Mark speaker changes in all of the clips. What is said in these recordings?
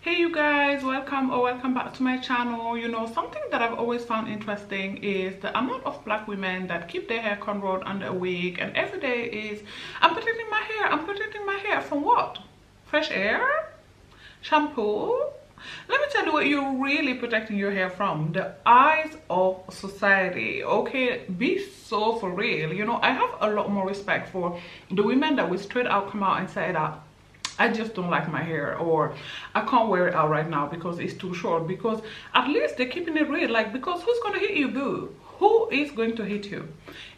Speaker 1: Hey you guys, welcome back to my channel. You know, something that I've always found interesting is the amount of black women that keep their hair cornrowed under a wig, and every day is I'm protecting my hair from what? Fresh air? Shampoo? Let me tell you what you're really protecting your hair from: the eyes of society. Okay, be so for real. You know, I have a lot more respect for the women that will straight out come out and say that I just don't like my hair, or I can't wear it out right now because it's too short, because at least they're keeping it real. Like, because who's going to hit you, boo? Who is going to hit you?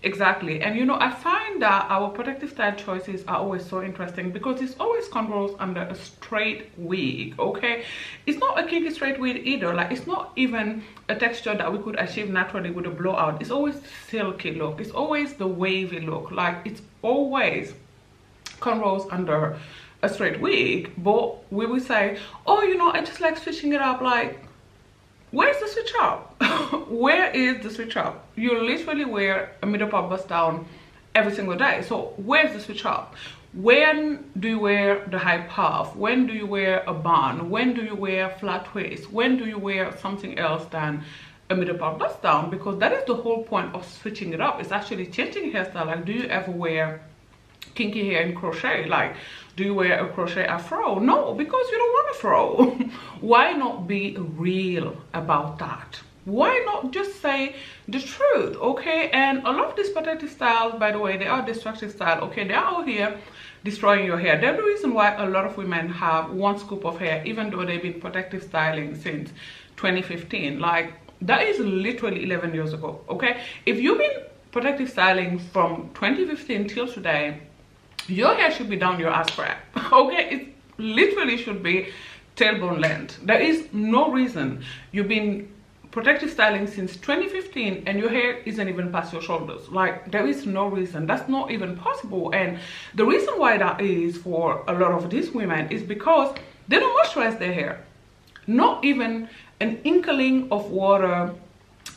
Speaker 1: Exactly. And you know, I find that our protective style choices are always so interesting because it's always cornrows under a straight wig. Okay, it's not a kinky straight wig either. Like, it's not even a texture that we could achieve naturally with a blowout. It's always silky look, it's always the wavy look. Like, it's always cornrows under a straight wig. But we will say, oh, you know, I just like switching it up. Like, where's the switch up? Where is the switch up? You literally wear a middle part bust down every single day, so where's the switch up? When do you wear the high puff? When do you wear a bun? When do you wear flat waist? When do you wear something else than a middle part bust down? Because that is the whole point of switching it up. It's actually changing hairstyle. Like, do you ever wear kinky hair in crochet? Like, do you wear a crochet afro? No, because you don't want a fro. Why not be real about that? Why not just say the truth? Okay, and a lot of these protective styles, by the way, they are destructive style. Okay, they are out here destroying your hair. They're the reason why a lot of women have one scoop of hair, even though they've been protective styling since 2015. Like, that is literally 11 years ago. Okay, if you've been protective styling from 2015 till today, your hair should be down your ass crack. Okay, it literally should be tailbone length. There is no reason you've been protective styling since 2015 and your hair isn't even past your shoulders. Like, there is no reason. That's not even possible. And the reason why that is for a lot of these women is because they don't moisturize their hair. Not even an inkling of water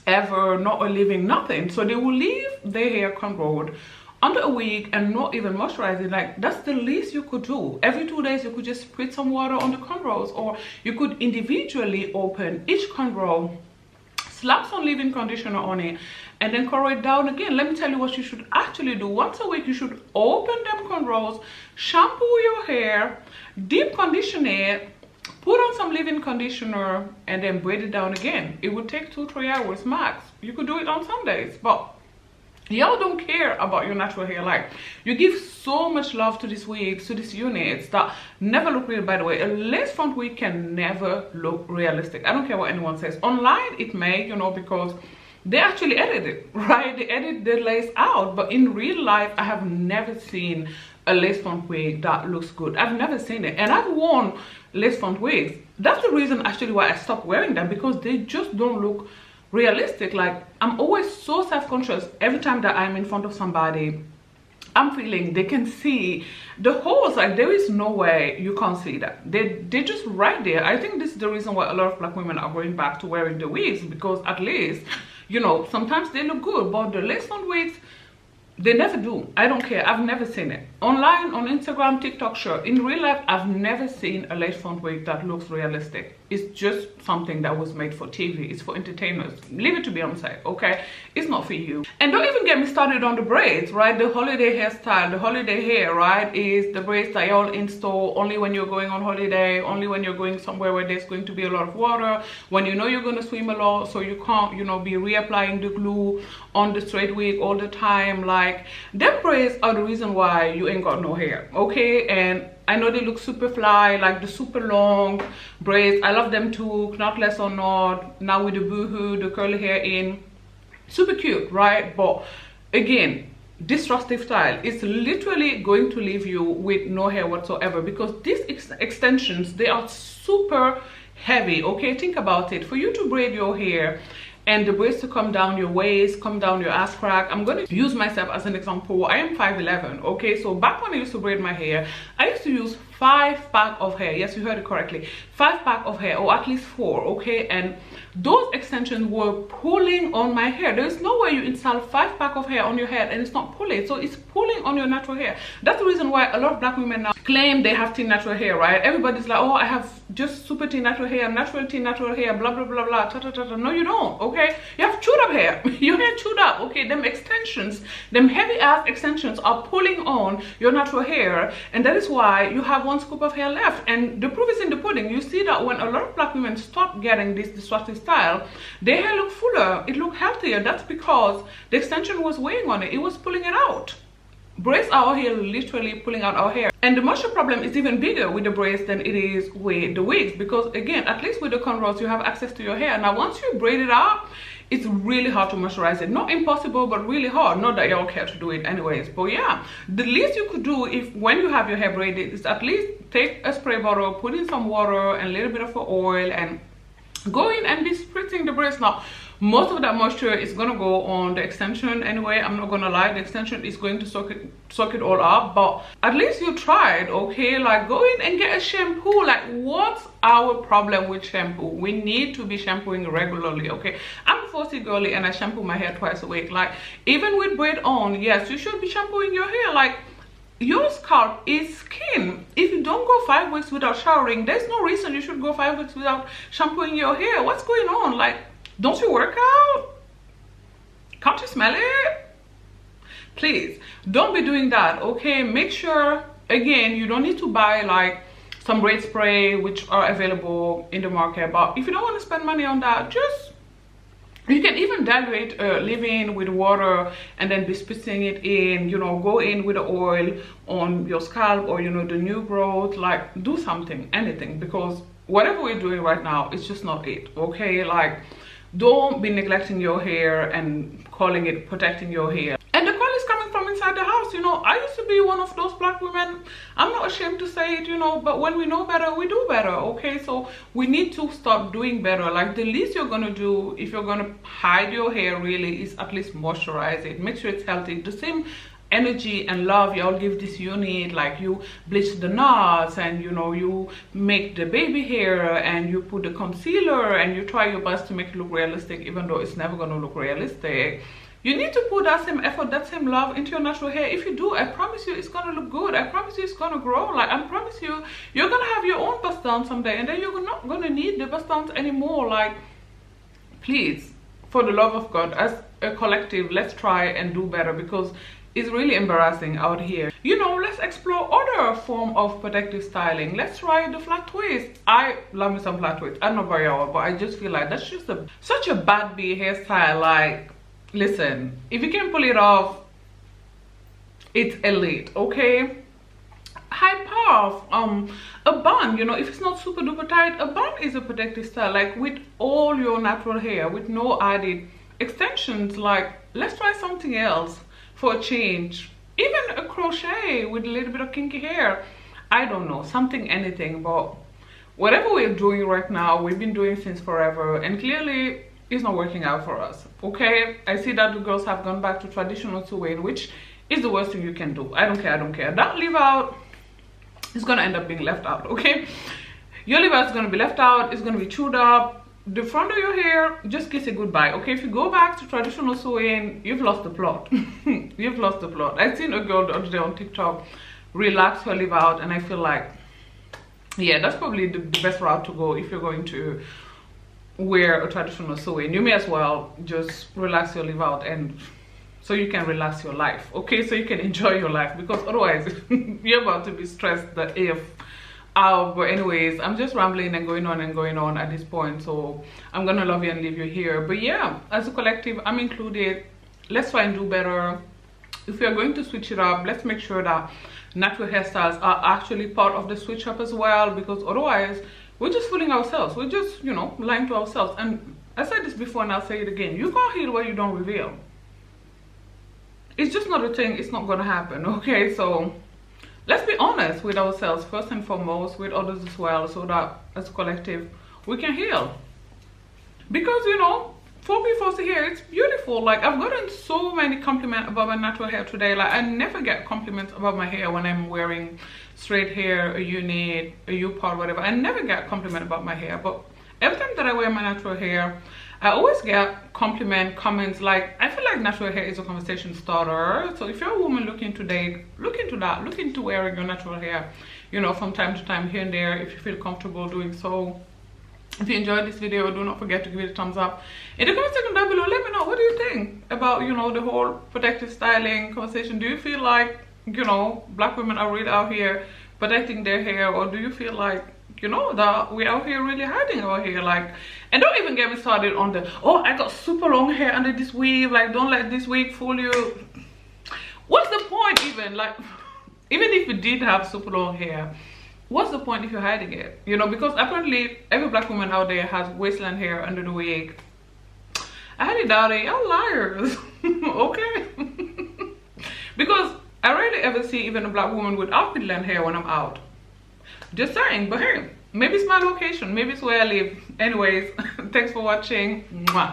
Speaker 1: ever, not a leave-in, nothing. So they will leave their hair cornrowed under a wig and not even moisturize it. Like, that's the least you could do. Every 2 days you could just spritz some water on the cornrows, or you could individually open each cornrow, slap some leave-in conditioner on it, and then curl it down again. Let me tell you what you should actually do. Once a week you should open them cornrows, shampoo your hair, deep condition it, put on some leave-in conditioner, and then braid it down again. It would take 2-3 hours max. You could do it on Sundays, but y'all don't care about your natural hair. Like, you give so much love to these wigs, to these units that never look real. By the way, a lace front wig can never look realistic. I don't care what anyone says. Online it may, you know, because they actually edit it, right? They edit the lace out. But in real life, I have never seen a lace front wig that looks good. I've never seen it. And I've worn lace front wigs. That's the reason actually why I stopped wearing them, because they just don't look realistic. Like, I'm always so self-conscious every time that I'm in front of somebody. I'm feeling they can see the holes. Like, there is no way you can't see that. They're just right there. I think this is the reason why a lot of black women are going back to wearing the wigs, because at least, you know, sometimes they look good. But the lace front wigs, they never do. I don't care. I've never seen it. Online, on Instagram, TikTok, sure. In real life, I've never seen a lace front wig that looks realistic. It's just something that was made for TV. It's for entertainers. Leave it to Beyonce, okay? It's not for you. And don't even get me started on the braids, right? The holiday hairstyle, the holiday hair, right, is the braids that y'all install only when you're going on holiday, only when you're going somewhere where there's going to be a lot of water, when you know you're going to swim a lot, so you can't, you know, be reapplying the glue on the straight wig all the time. Like, them braids are the reason why you ain't got no hair, okay? And I know they look super fly, like the super long braids. I love them too, knotless or not. Now with the boohoo, the curly hair in, super cute, right? But again, destructive style is literally going to leave you with no hair whatsoever, because these extensions, they are super heavy. Okay, think about it. For you to braid your hair and the braids to come down your waist, come down your ass crack. I'm going to use myself as an example. I am 5'11", okay? So back when I used to braid my hair, I used to use 5 pack of hair. Yes, you heard it correctly. 5 pack of hair, or at least 4, okay? And those extensions were pulling on my hair. There is no way you install 5 pack of hair on your head and it's not pulling. So it's pulling on your natural hair. That's the reason why a lot of black women now claim they have teen natural hair, right? Everybody's like, oh, I have just super teen natural hair, natural teen natural hair, blah blah blah blah, ta ta ta ta. No, you don't. Okay, you have chewed up hair. Your hair chewed up. Okay, them extensions, them heavy ass extensions are pulling on your natural hair, and that is why you have one scoop of hair left. And the proof is in the pudding. You see that when a lot of black women stop getting this disruptive style, their hair look fuller, it look healthier. That's because the extension was weighing on it, it was pulling it out. Braids are out here literally pulling out our hair, and the moisture problem is even bigger with the braids than it is with the wigs, because again, at least with the cornrows you have access to your hair. Now once you braid it out, it's really hard to moisturize it. Not impossible, but really hard. Not that y'all care to do it anyways, but yeah, the least you could do if when you have your hair braided is at least take a spray bottle, put in some water and a little bit of oil, and go in and be spritzing the braids. Now most of that moisture is gonna go on the extension anyway. I'm not gonna lie, the extension is going to soak it all up, but at least you tried. Okay, like go in and get a shampoo. Like, what's our problem with shampoo? We need to be shampooing regularly. Okay, I'm a 4C girly and I shampoo my hair twice a week. Like, even with braid on, yes, you should be shampooing your hair. Like, your scalp is skin. If you don't go 5 weeks without showering, there's no reason you should go 5 weeks without shampooing your hair. What's going on? Like, don't you work out? Can't you smell it? Please don't be doing that. Okay, make sure, again, you don't need to buy like some braid spray which are available in the market, but if you don't want to spend money on that, just you can even dilute leave-in with water and then be spritzing it in, you know, go in with the oil on your scalp, or you know, the new growth. Like, do something, anything, because whatever we're doing right now, it's just not it. Okay, like, don't be neglecting your hair and calling it protecting your hair. And the call is coming from inside the house. You know, I used to be one of those black women. I'm not ashamed to say it, you know, but when we know better, we do better. Okay, so we need to start doing better. Like, the least you're gonna do if you're gonna hide your hair really is at least moisturize it, make sure it's healthy. The same energy and love y'all give this unit, like you bleach the knots and you know, you make the baby hair and you put the concealer and you try your best to make it look realistic, even though it's never going to look realistic. You need to put that same effort, that same love into your natural hair. If you do, I promise you it's gonna look good. I promise you it's gonna grow. Like, I promise you, you're gonna have your own bust down someday, and then you're not gonna need the bust downs anymore. Like, please, for the love of God, as a collective, let's try and do better, because it's really embarrassing out here. You know, let's explore other form of protective styling. Let's try the flat twist. I love me some flat twist. I'm not very old, but I just feel like that's just such a bad B hairstyle. Like, listen, if you can pull it off, it's elite. Okay, high puff, a bun, you know, if it's not super duper tight, a bun is a protective style, like with all your natural hair, with no added extensions. Like, let's try something else for a change. Even a crochet with a little bit of kinky hair. I don't know, something, anything, but whatever we're doing right now, we've been doing since forever, and clearly it's not working out for us. Okay, I see that the girls have gone back to traditional sewing, which is the worst thing you can do. I don't care, I don't care. That leave out is gonna end up being left out. Okay, your leave out is gonna be left out, it's gonna be chewed up. The front of your hair, just kiss it goodbye. Okay, if you go back to traditional sewing, you've lost the plot. You've lost the plot. I've seen a girl the other day on TikTok relax her leave out, and I feel like, yeah, that's probably the best route to go if you're going to wear a traditional sewing. You may as well just relax your leave out, and so you can relax your life. Okay, so you can enjoy your life, because otherwise you're about to be stressed the if out. But anyways, I'm just rambling and going on at this point, so I'm gonna love you and leave you here. But yeah, as a collective, I'm included. Let's try and do better. If we are going to switch it up, let's make sure that natural hairstyles are actually part of the switch up as well, because otherwise we're just fooling ourselves. We're just, you know, lying to ourselves. And I said this before and I'll say it again, you can't heal what you don't reveal. It's just not a thing, it's not gonna happen. Okay, so let's be honest with ourselves first and foremost, with others as well, so that as a collective we can heal. Because, you know, 4P4C hair, it's beautiful. Like, I've gotten so many compliments about my natural hair today. Like, I never get compliments about my hair when I'm wearing straight hair, a unit, a U-part, whatever. I never get compliment about my hair, but every time that I wear my natural hair, I always get comments. Like, I feel like natural hair is a conversation starter. So if you're a woman looking to date, look into that. Look into wearing your natural hair. you know, from time to time here and there if you feel comfortable doing so. If you enjoyed this video, do not forget to give it a thumbs up. In the comment section down below, let me know, what do you think about, you know, the whole protective styling conversation? Do you feel like, you know, black women are really out here protecting their hair, or do you feel like, you know, that we're out here really hiding our hair? Like, and don't even get me started on the, oh, I got super long hair under this weave, like, don't let this wig fool you. What's the point even? Like, even if you did have super long hair, what's the point if you're hiding it? You know, because apparently every black woman out there has waistline hair under the wig. I highly doubt it. Y'all liars. Okay. Because I rarely ever see even a black woman with outfitland hair when I'm out. Just saying. But hey, maybe it's my location, maybe it's where I live. Anyways, thanks for watching. Mwah.